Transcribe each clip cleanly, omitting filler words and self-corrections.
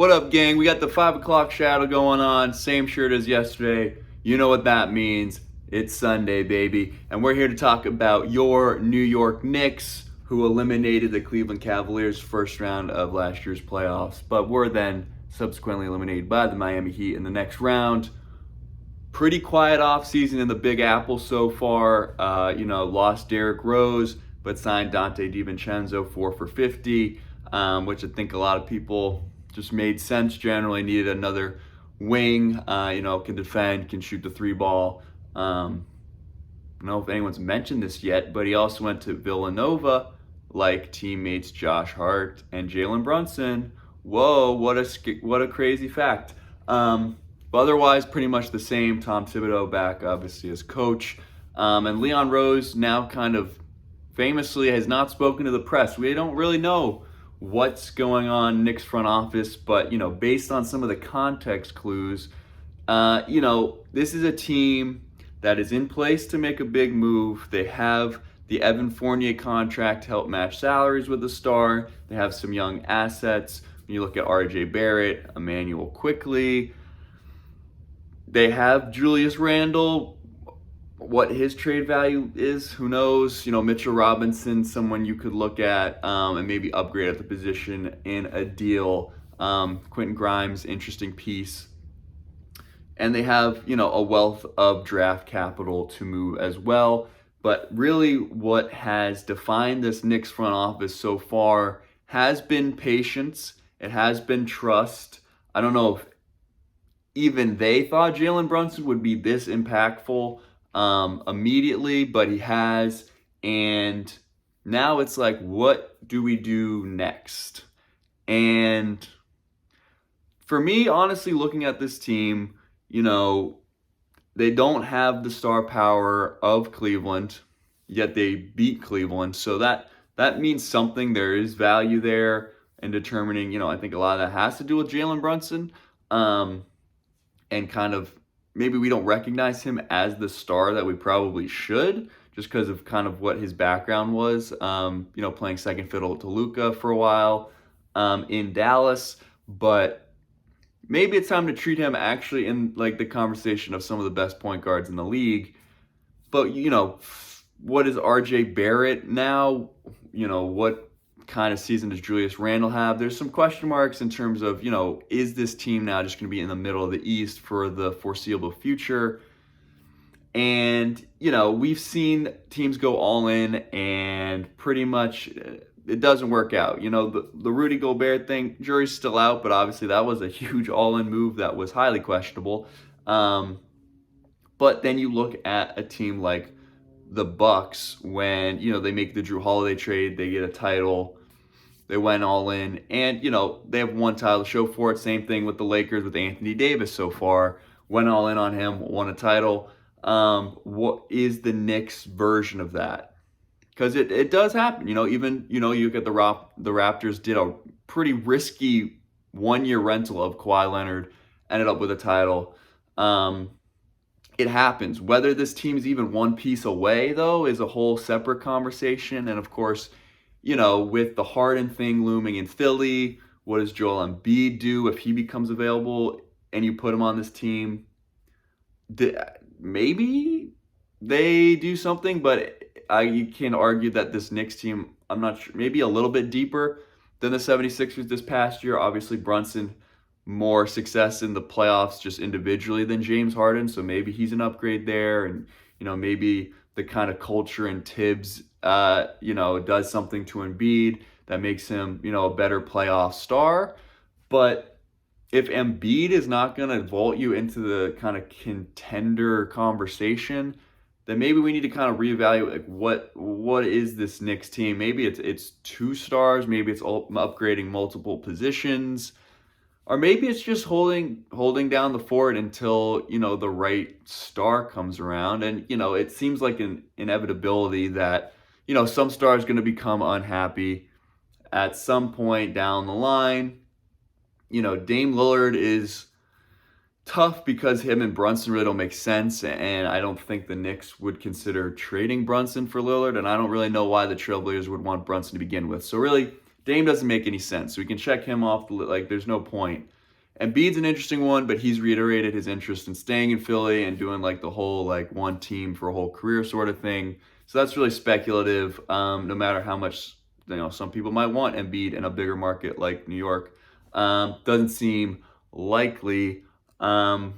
What up, gang? We got the 5 o'clock shadow going on. Same shirt as yesterday. You know what that means. It's Sunday, baby. And we're here to talk about your New York Knicks, who eliminated the Cleveland Cavaliers first round of last year's playoffs, but were then subsequently eliminated by the Miami Heat in the next round. Pretty quiet offseason in the Big Apple so far. Lost Derrick Rose, but signed Dante DiVincenzo 4 for $50, which I think a lot of people just made sense. Generally needed another wing, can defend, can shoot the three ball. I don't know if anyone's mentioned this yet, but he also went to Villanova, like teammates Josh Hart and Jalen Brunson. Whoa, what a crazy fact. But otherwise, pretty much the same. Tom Thibodeau back, obviously, as coach. And Leon Rose now kind of famously has not spoken to the press. We don't really know what's going on in Knicks front office, but, based on some of the context clues, this is a team that is in place to make a big move. They have the Evan Fournier contract to help match salaries with the star. They have some young assets. When you look at RJ Barrett, Emmanuel Quickly, they have Julius Randle. What his trade value is, who knows? Mitchell Robinson, someone you could look at and maybe upgrade at the position in a deal. Quentin Grimes, interesting piece. And they have, a wealth of draft capital to move as well. But really what has defined this Knicks front office so far has been patience. It has been trust. I don't know if even they thought Jalen Brunson would be this impactful immediately, but he has. And now it's like, what do we do next? And for me, honestly, looking at this team, they don't have the star power of Cleveland, yet they beat Cleveland. So that means something. There is value there in determining, I think a lot of that has to do with Jalen Brunson. And kind of maybe we don't recognize him as the star that we probably should, just because of kind of what his background was, playing second fiddle to Luka for a while in Dallas. But maybe it's time to treat him actually in like the conversation of some of the best point guards in the league. But, what is RJ Barrett now? What kind of season does Julius Randle have? There's some question marks in terms of, is this team now just going to be in the middle of the East for the foreseeable future? And, we've seen teams go all in and pretty much it doesn't work out. The Rudy Gobert thing, jury's still out, but obviously that was a huge all-in move that was highly questionable. But then you look at a team like the Bucks when, they make the Drew Holiday trade, they get a title, they went all in, and, they have one title to show for it. Same thing with the Lakers with Anthony Davis so far. Went all in on him, won a title. What is the Knicks version of that? Because it does happen. You look at the Raptors did a pretty risky one-year rental of Kawhi Leonard, ended up with a title. It happens. Whether this team's even one piece away, though, is a whole separate conversation. And, of course, with the Harden thing looming in Philly, what does Joel Embiid do if he becomes available and you put him on this team? Maybe they do something, but you can argue that this Knicks team, I'm not sure, maybe a little bit deeper than the 76ers this past year. Obviously, Brunson, more success in the playoffs just individually than James Harden, so maybe he's an upgrade there. And, maybe the kind of culture in Tibbs, does something to Embiid that makes him, a better playoff star. But if Embiid is not going to vault you into the kind of contender conversation, then maybe we need to kind of reevaluate what is this Knicks team. Maybe it's two stars, maybe it's upgrading multiple positions, or maybe it's just holding down the fort until, the right star comes around. And, it seems like an inevitability that, some star is going to become unhappy at some point down the line. Dame Lillard is tough because him and Brunson really don't make sense, and I don't think the Knicks would consider trading Brunson for Lillard, and I don't really know why the Trailblazers would want Brunson to begin with. So really, Dame doesn't make any sense. So we can check him off. Like, there's no point. Embiid's an interesting one, but he's reiterated his interest in staying in Philly and doing like the whole like one team for a whole career sort of thing. So that's really speculative. No matter how much some people might want Embiid in a bigger market like New York, doesn't seem likely. And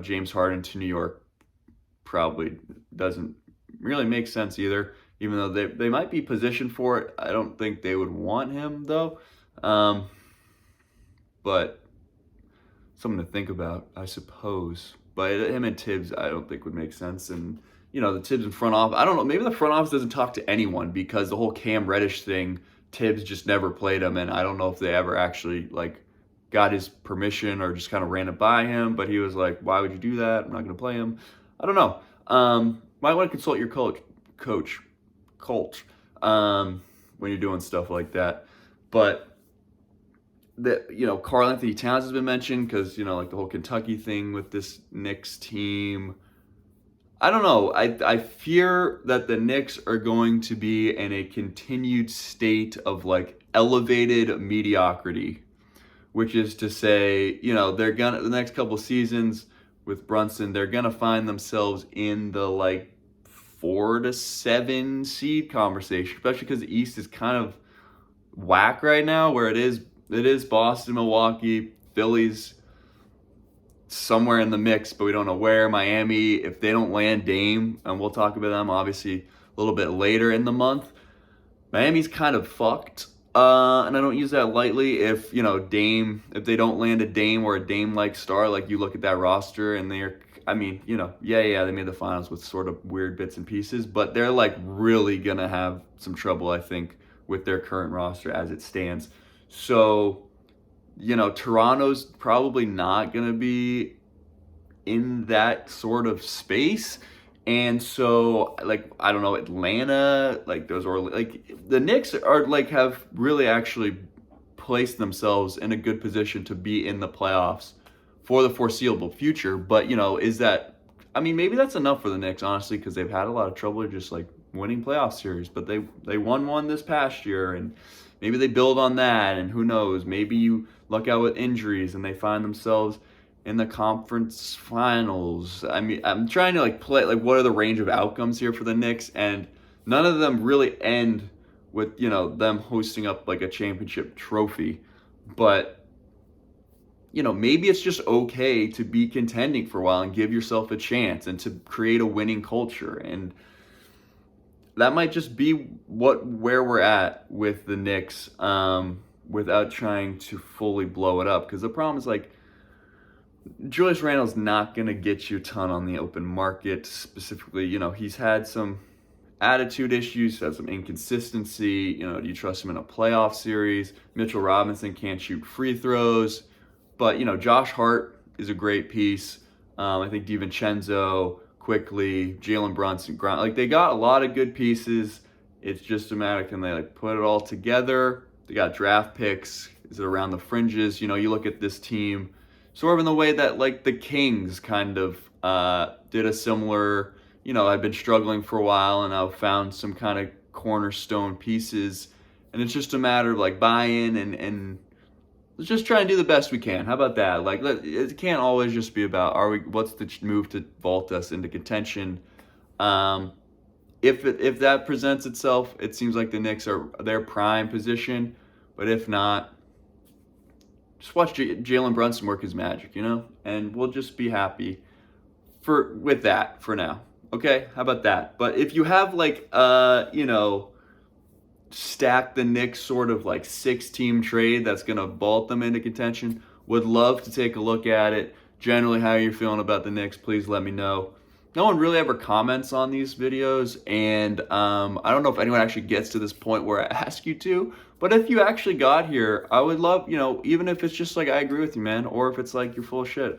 James Harden to New York probably doesn't really make sense either. Even though they might be positioned for it, I don't think they would want him though. But something to think about, I suppose. But him and Tibbs, I don't think would make sense. And, the Tibbs in front office, I don't know, maybe the front office doesn't talk to anyone because the whole Cam Reddish thing, Tibbs just never played him. And I don't know if they ever actually, got his permission or just kind of ran it by him. But he was like, why would you do that? I'm not going to play him. I don't know. Might want to consult your coach, when you're doing stuff like that. But Karl Anthony Towns has been mentioned because, like the whole Kentucky thing with this Knicks team. I don't know. I fear that the Knicks are going to be in a continued state of elevated mediocrity, which is to say, they're gonna, the next couple seasons with Brunson, they're gonna find themselves in the 4 to 7 seed conversation, especially because the East is kind of whack right now, where it is Boston, Milwaukee, Philly's somewhere in the mix, but we don't know where. Miami, if they don't land Dame, and we'll talk about them obviously a little bit later in the month, Miami's kind of fucked. And I don't use that lightly. If if they don't land a Dame or a Dame-like star, you look at that roster and they made the finals with sort of weird bits and pieces, but they're really gonna have some trouble, I think, with their current roster as it stands. So, Toronto's probably not going to be in that sort of space. And so, I don't know, Atlanta, those are, the Knicks are, have really actually placed themselves in a good position to be in the playoffs for the foreseeable future. But, is that, maybe that's enough for the Knicks, honestly, because they've had a lot of trouble just, winning playoff series. But they won one this past year, and maybe they build on that, and who knows, maybe you luck out with injuries and they find themselves in the conference finals. I'm trying to play what are the range of outcomes here for the Knicks, and none of them really end with them hosting up a championship trophy. But maybe it's just okay to be contending for a while and give yourself a chance and to create a winning culture. And that might just be where we're at with the Knicks, without trying to fully blow it up. Because the problem is Julius Randle's not going to get you a ton on the open market. Specifically, he's had some attitude issues, had some inconsistency. Do you trust him in a playoff series? Mitchell Robinson can't shoot free throws. But, Josh Hart is a great piece. I think DiVincenzo, quickly, Jalen Brunson, they got a lot of good pieces. It's just a matter, can they put it all together? They got draft picks. Is it around the fringes? You look at this team sort of in the way that the Kings kind of did a similar, I've been struggling for a while and I've found some kind of cornerstone pieces. And it's just a matter of buy-in and let's just try and do the best we can. How about that? It can't always just be about what's the move to vault us into contention. If that presents itself, it seems like the Knicks are their prime position. But if not, just watch Jalen Brunson work his magic, and we'll just be happy with that for now. Okay, how about that? But if you have stack the Knicks sort of 6-team trade that's going to vault them into contention, would love to take a look at it. Generally, how you're feeling about the Knicks, please let me know. No one really ever comments on these videos, and I don't know if anyone actually gets to this point where I ask you to, but if you actually got here, I would love, even if it's just I agree with you, man, or if it's you're full of shit,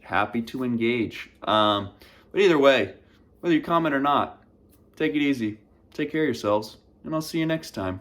happy to engage. But either way, whether you comment or not, take it easy, take care of yourselves, and I'll see you next time.